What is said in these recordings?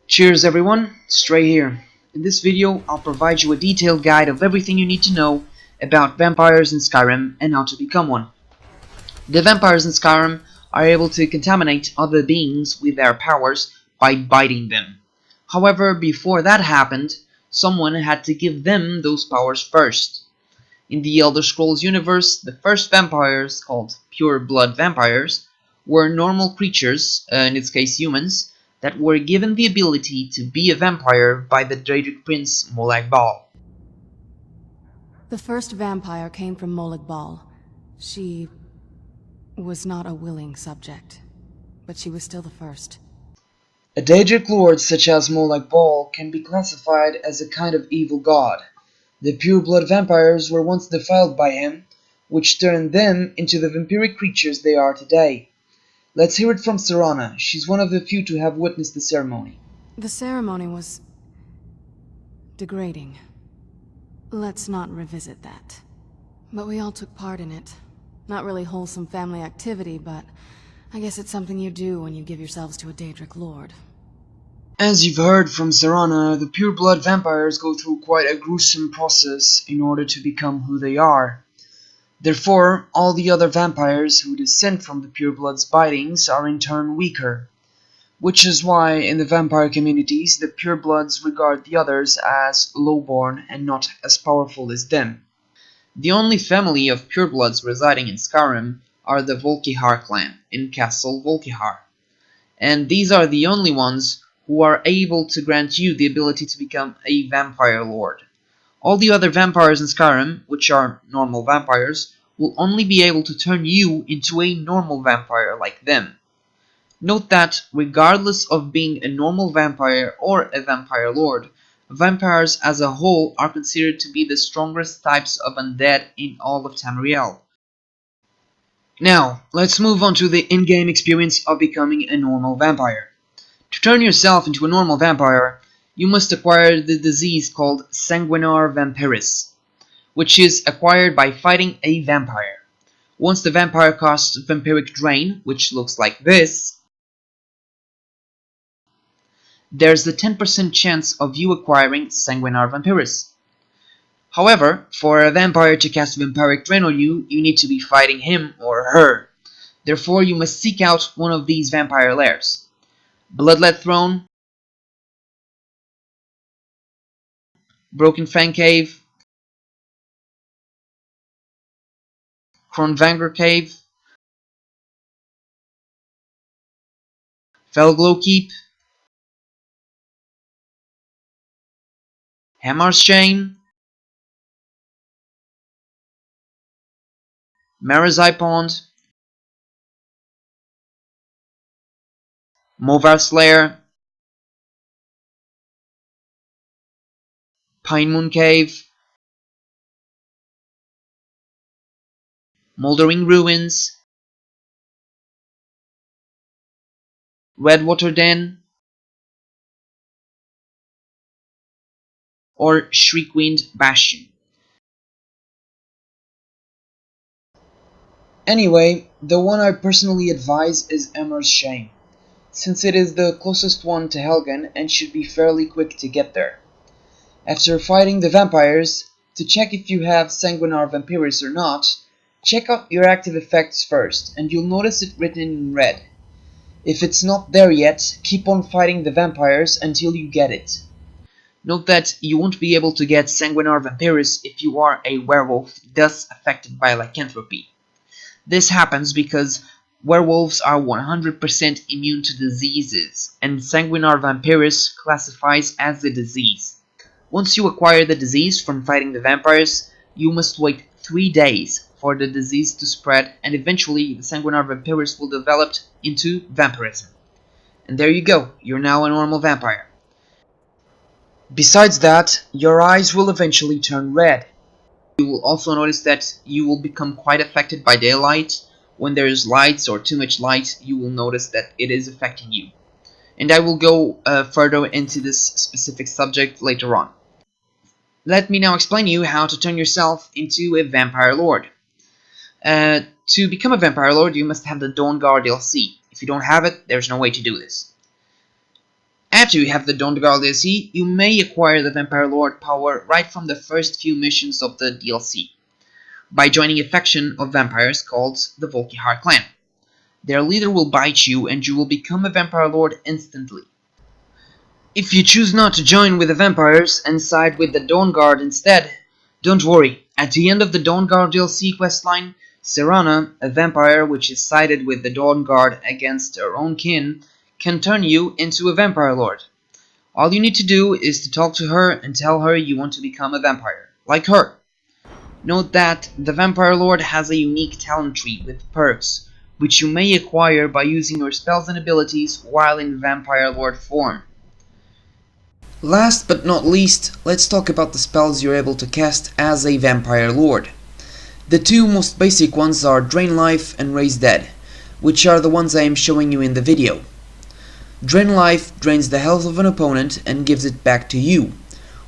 Cheers everyone, Stray here. In this video, I'll provide you a detailed guide of everything you need to know about vampires in Skyrim and how to become one. The vampires in Skyrim are able to contaminate other beings with their powers by biting them. However, before that happened, someone had to give them those powers first. In the Elder Scrolls universe, the first vampires, called pure blood vampires, were normal creatures, in this case humans, that were given the ability to be a vampire by the Daedric prince Molag Bal. The first vampire came from Molag Bal. She was not a willing subject, but she was still the first. A Daedric lord such as Molag Bal can be classified as a kind of evil god. The pure blood vampires were once defiled by him, which turned them into the vampiric creatures they are today. Let's hear it from Serana. She's one of the few to have witnessed the ceremony. The ceremony was degrading. Let's not revisit that. But we all took part in it. Not really wholesome family activity, but I guess it's something you do when you give yourselves to a Daedric lord. As you've heard from Serana, the pure blood vampires go through quite a gruesome process in order to become who they are. Therefore, all the other vampires who descend from the purebloods' bitings are in turn weaker, which is why in the vampire communities the purebloods regard the others as lowborn and not as powerful as them. The only family of purebloods residing in Skyrim are the Volkihar clan in Castle Volkihar, and these are the only ones who are able to grant you the ability to become a vampire lord. All the other vampires in Skyrim, which are normal vampires, will only be able to turn you into a normal vampire like them. Note that, regardless of being a normal vampire or a vampire lord, vampires as a whole are considered to be the strongest types of undead in all of Tamriel. Now, let's move on to the in-game experience of becoming a normal vampire. To turn yourself into a normal vampire, you must acquire the disease called Sanguinare Vampiris, which is acquired by fighting a vampire. Once the vampire casts vampiric drain, which looks like this, there's a 10% chance of you acquiring Sanguinare Vampiris. However, for a vampire to cast vampiric drain on you, you need to be fighting him or her. Therefore, you must seek out one of these vampire lairs. Bloodlet Throne, Broken Fang Cave, Kronvanger Cave, Felglow Keep, Hammar's Chain, Marazai Pond, Movar's Lair, Pine Moon Cave, Mouldering Ruins, Redwater Den, or Shriekwind Bastion. Anyway, the one I personally advise is Emmer's Shame, since it is the closest one to Helgen and should be fairly quick to get there. After fighting the vampires, to check if you have Sanguinare Vampiris or not, check out your active effects first, and you'll notice it written in red. If it's not there yet, keep on fighting the vampires until you get it. Note that you won't be able to get Sanguinare Vampiris if you are a werewolf, thus affected by lycanthropy. This happens because werewolves are 100% immune to diseases, and Sanguinare Vampiris classifies as a disease. Once you acquire the disease from fighting the vampires, you must wait 3 days for the disease to spread, and eventually the Sanguinare Vampiris will develop into vampirism. And there you go, you're now a normal vampire. Besides that, your eyes will eventually turn red. You will also notice that you will become quite affected by daylight. When there is lights or too much light, you will notice that it is affecting you. And I will go further into this specific subject later on. Let me now explain to you how to turn yourself into a vampire lord. To become a vampire lord, you must have the Dawnguard DLC. If you don't have it, there's no way to do this. After you have the Dawnguard DLC, you may acquire the Vampire Lord power right from the first few missions of the DLC, by joining a faction of vampires called the Volkihar clan. Their leader will bite you and you will become a Vampire Lord instantly. If you choose not to join with the vampires and side with the Dawnguard instead, don't worry. At the end of the Dawnguard DLC questline, Serana, a vampire which is sided with the Dawnguard against her own kin, can turn you into a Vampire Lord. All you need to do is to talk to her and tell her you want to become a vampire, like her. Note that the Vampire Lord has a unique talent tree with perks, which you may acquire by using your spells and abilities while in Vampire Lord form. Last but not least, let's talk about the spells you're able to cast as a Vampire Lord. The two most basic ones are Drain Life and Raise Dead, which are the ones I am showing you in the video. Drain Life drains the health of an opponent and gives it back to you,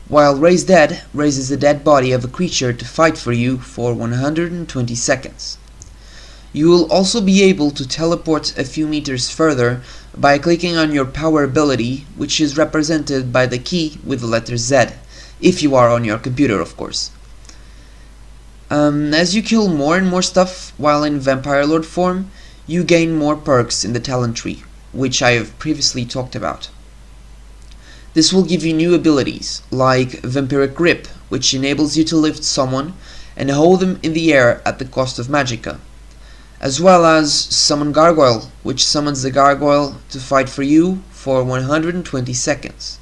while Raise Dead raises the dead body of a creature to fight for you for 120 seconds. You will also be able to teleport a few meters further by clicking on your power ability, which is represented by the key with the letter Z, if you are on your computer, of course. As you kill more and more stuff while in Vampire Lord form, you gain more perks in the talent tree, which I have previously talked about. This will give you new abilities, like Vampiric Grip, which enables you to lift someone and hold them in the air at the cost of magicka, as well as Summon Gargoyle, which summons the gargoyle to fight for you for 120 seconds,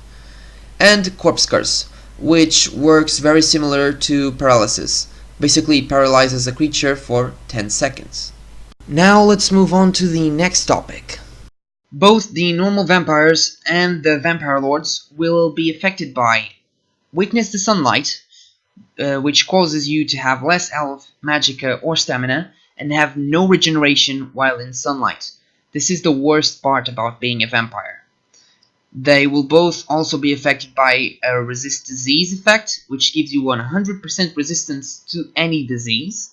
and Corpse Curse, which works very similar to Paralysis, basically paralyzes a creature for 10 seconds. Now let's move on to the next topic. Both the normal vampires and the Vampire Lords will be affected by Weakness to Sunlight, which causes you to have less health, magicka or stamina, and have no regeneration while in sunlight. This is the worst part about being a vampire. They will both also be affected by a Resist Disease effect, which gives you 100% resistance to any disease,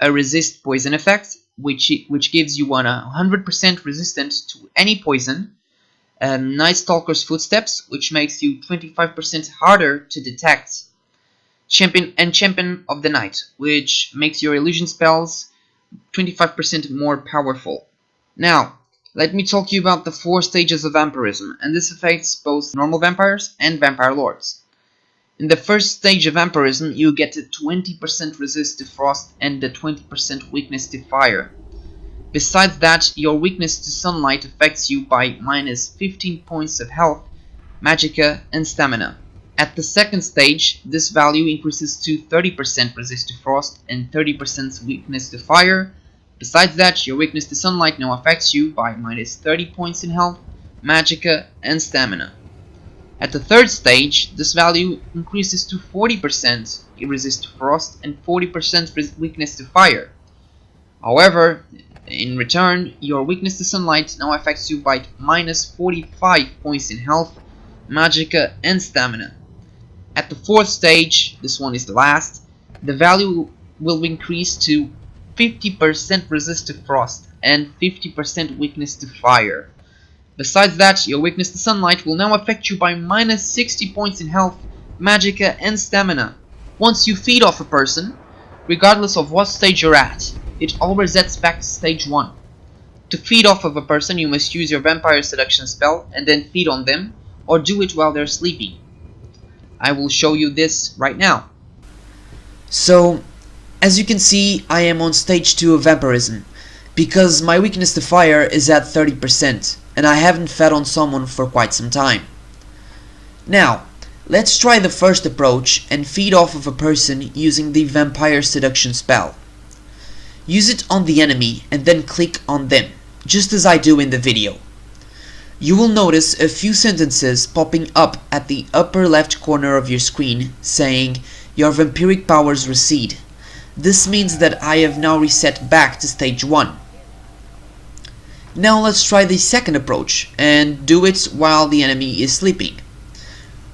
a Resist Poison effect, which gives you 100% resistant to any poison, Night Stalker's Footsteps, which makes you 25% harder to detect, Champion of the Night, which makes your illusion spells 25% more powerful. Now, let me talk to you about the 4 stages of vampirism, and this affects both normal vampires and Vampire Lords. In the first stage of vampirism, you get a 20% resist to frost and a 20% weakness to fire. Besides that, your weakness to sunlight affects you by minus 15 points of health, magicka and stamina. At the second stage, this value increases to 30% resist to frost and 30% weakness to fire. Besides that, your weakness to sunlight now affects you by minus 30 points in health, magicka and stamina. At the third stage, this value increases to 40% resist to frost and 40% weakness to fire. However, in return, your weakness to sunlight now affects you by minus 45 points in health, magicka and stamina. At the fourth stage, this one is the last, the value will increase to 50% resist to frost and 50% weakness to fire. Besides that, your weakness to sunlight will now affect you by minus 60 points in health, magicka and stamina. Once you feed off a person, regardless of what stage you're at, it all resets back to stage 1. To feed off of a person, you must use your Vampire Seduction spell and then feed on them, or do it while they're sleeping. I will show you this right now. So, as you can see, I am on stage 2 of vampirism, because my weakness to fire is at 30%, and I haven't fed on someone for quite some time. Now, let's try the first approach and feed off of a person using the Vampire Seduction spell. Use it on the enemy and then click on them, just as I do in the video. You will notice a few sentences popping up at the upper left corner of your screen saying, "Your vampiric powers recede." This means that I have now reset back to stage 1. Now let's try the second approach and do it while the enemy is sleeping.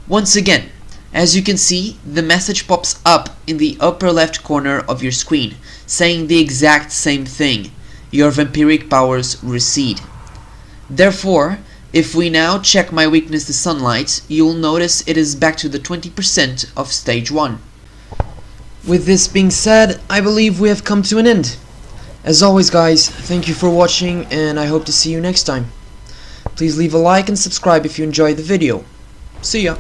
Once again, as you can see, the message pops up in the upper left corner of your screen saying the exact same thing: your vampiric powers recede. Therefore, If we now check my weakness to sunlight, you'll notice it is back to the 20% of stage 1. With this being said, I believe we have come to an end. As always guys, thank you for watching and I hope to see you next time. Please leave a like and subscribe if you enjoyed the video. See ya!